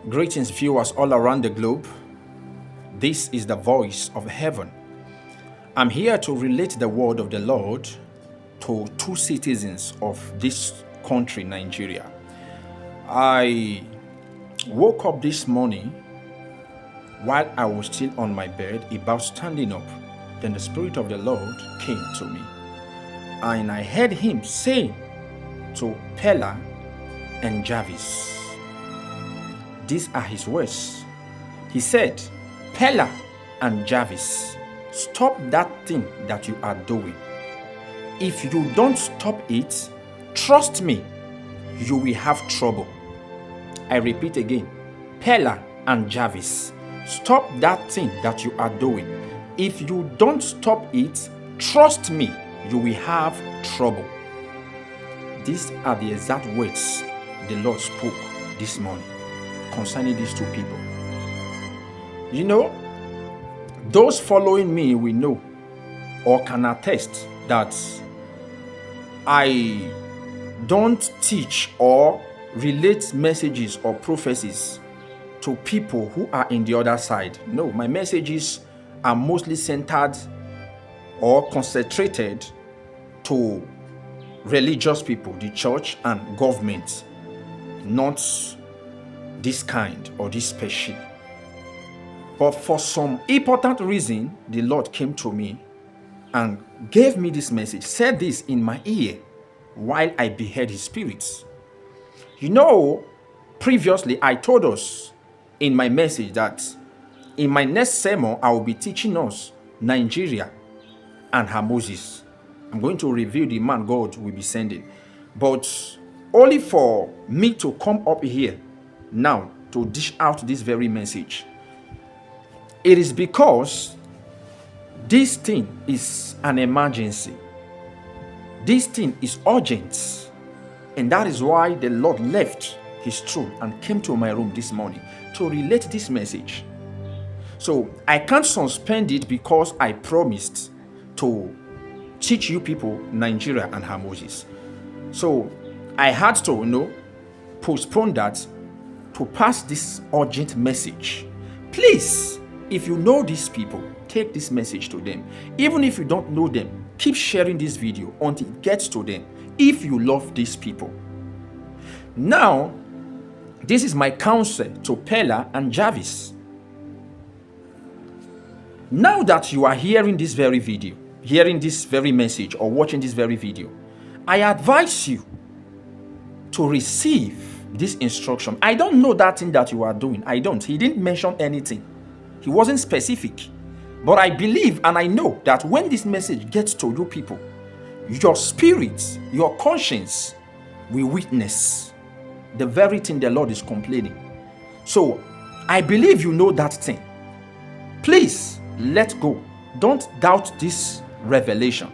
Greetings, viewers all around the globe. This is the voice of heaven. I'm here to relate the word of the Lord to two citizens of this country, Nigeria. I woke up this morning while I was still on my bed, about standing up. Then the Spirit of the Lord came to me, and I heard him saying to Peller and Jarvis, these are his words. He said, Peller and Jarvis, stop that thing that you are doing. If you don't stop it, trust me, you will have trouble. I repeat again, Peller and Jarvis, stop that thing that you are doing. If you don't stop it, trust me, you will have trouble. These are the exact words the Lord spoke this morning concerning these two people. You know, those following me will know or can attest that I don't teach or relate messages or prophecies to people who are in the other side. No, my messages are mostly centered or concentrated to religious people, the church and government, not this kind or this special. But for some important reason, the Lord came to me and gave me this message, said this in my ear while I beheld his spirits. You know, previously I told us in my message that in my next sermon, I will be teaching us Nigeria and her Moses. I'm going to reveal the man God will be sending. But only for me to come up here now to dish out this very message. It is because this thing is an emergency. This thing is urgent. And that is why the Lord left his throne and came to my room this morning to relate this message. So I can't suspend it because I promised to teach you people Nigeria and her Moses. So I had to, postpone that to pass this urgent message. Please, if you know these people, take this message to them. Even if you don't know them, keep sharing this video until it gets to them, if you love these people. Now, this is my counsel to Peller and Jarvis. Now that you are hearing this very video, hearing this very message, or watching this very video, I advise you to receive this instruction. I don't know that thing that you are doing. I don't. He didn't mention anything. He wasn't specific. But I believe and I know that when this message gets to you people, your spirit, your conscience will witness the very thing the Lord is complaining. So I believe you know that thing. Please let go. Don't doubt this revelation.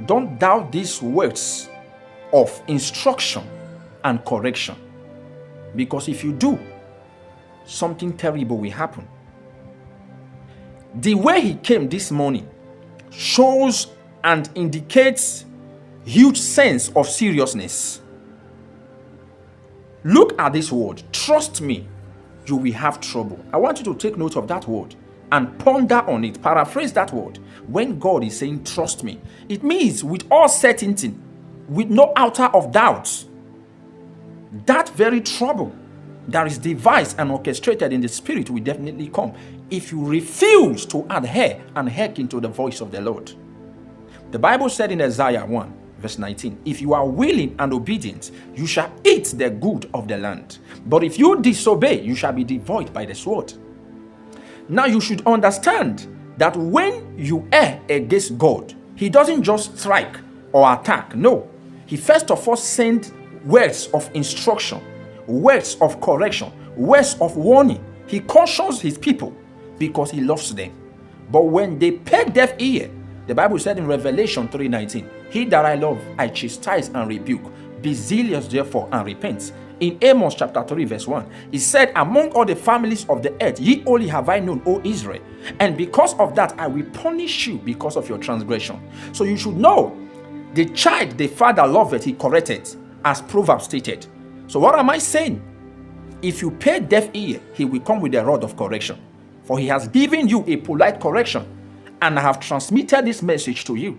Don't doubt these words of instruction and correction. Because if you do, something terrible will happen. The way he came this morning shows and indicates huge sense of seriousness. Look at this word. Trust me, you will have trouble. I want you to take note of that word and ponder on it. Paraphrase that word. When God is saying trust me, it means with all certainty, with no outer of doubt, that very trouble that is devised and orchestrated in the spirit will definitely come if you refuse to adhere and hearken to the voice of the Lord. The Bible said in Isaiah 1 verse 19, if you are willing and obedient, you shall eat the good of the land. But if you disobey, you shall be devoured by the sword. Now you should understand that when you err against God, he doesn't just strike or attack. No, he first of all sends words of instruction, words of correction, words of warning. He cautions his people because he loves them. But when they pay deaf ear, the Bible said in Revelation 3:19, he that I love, I chastise and rebuke. Be zealous therefore and repent. In Amos chapter 3 verse 1, he said, among all the families of the earth, ye only have I known, O Israel. And because of that, I will punish you because of your transgression. So you should know, the child the father loveth, he corrected, as Proverbs stated. So what am I saying? if you pay deaf ear, he will come with a rod of correction. For he has given you a polite correction, and I have transmitted this message to you.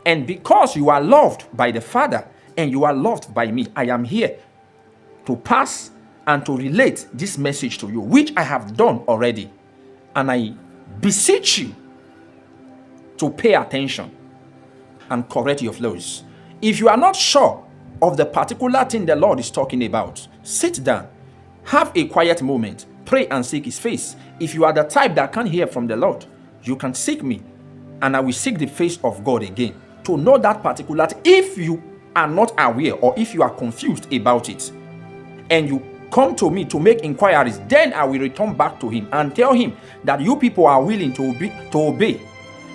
And because you are loved by the Father and you are loved by me, I am here to pass and to relate this message to you, which I have done already. And I beseech you to pay attention and correct your flaws. If you are not sure of the particular thing the Lord is talking about, sit down, have a quiet moment, pray and seek his face. If you are the type that can't hear from the Lord, you can seek me, and I will seek the face of God again to know that particular thing. If you are not aware, or if you are confused about it, and you come to me to make inquiries, then I will return back to him and tell him that you people are willing to obey.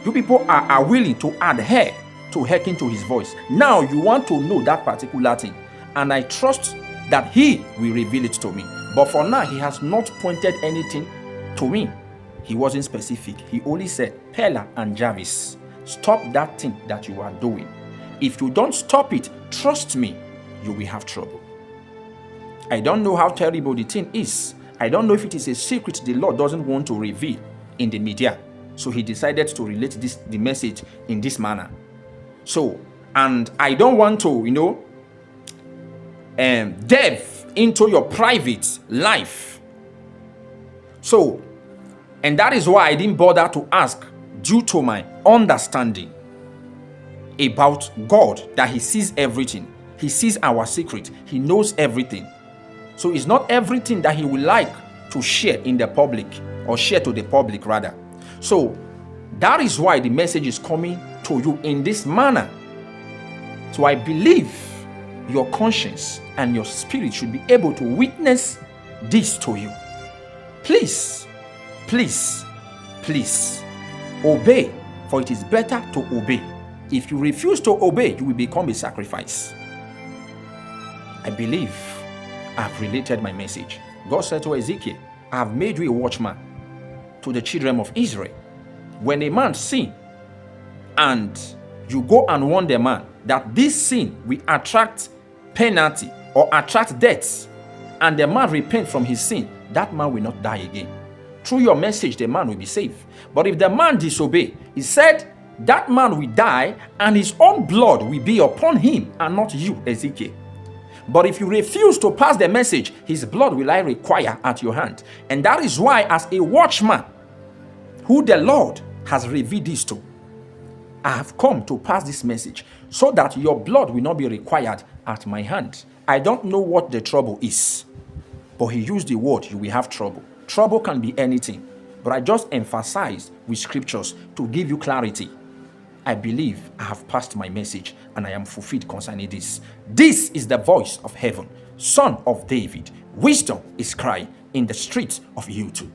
You people are willing to adhere to hearken to his voice. Now you want to know that particular thing, and I trust that he will reveal it to me. But for now, he has not pointed anything to me. He wasn't specific. He only said, Peller and Jarvis, stop that thing that you are doing. If you don't stop it, trust me, you will have trouble. I don't know how terrible the thing is. I don't know if it is a secret the Lord doesn't want to reveal in the media. So he decided to relate the message in this manner. So, and I don't want to, delve into your private life. So, and that is why I didn't bother to ask, due to my understanding about God, that he sees everything. He sees our secret. He knows everything. So it's not everything that he would like to share in the public, or share to the public rather. So that is why the message is coming to you in this manner. So I believe your conscience and your spirit should be able to witness this to you. Please, please, please obey, for it is better to obey. If you refuse to obey, you will become a sacrifice. I believe I have related my message. God said to Ezekiel, I have made you a watchman to the children of Israel. When a man sins, and you go and warn the man that this sin will attract penalty or attract death, and the man repent from his sin, that man will not die again. Through your message, the man will be saved. But if the man disobey, he said that man will die, and his own blood will be upon him and not you, Ezekiel. But if you refuse to pass the message, his blood will I require at your hand. And that is why, as a watchman who the Lord has revealed this to, I have come to pass this message so that your blood will not be required at my hand. I don't know what the trouble is, but he used the word, you will have trouble. Trouble can be anything, but I just emphasize with scriptures to give you clarity. I believe I have passed my message and I am fulfilled concerning this. This is the voice of heaven, Son of David. Wisdom is crying in the streets of YouTube.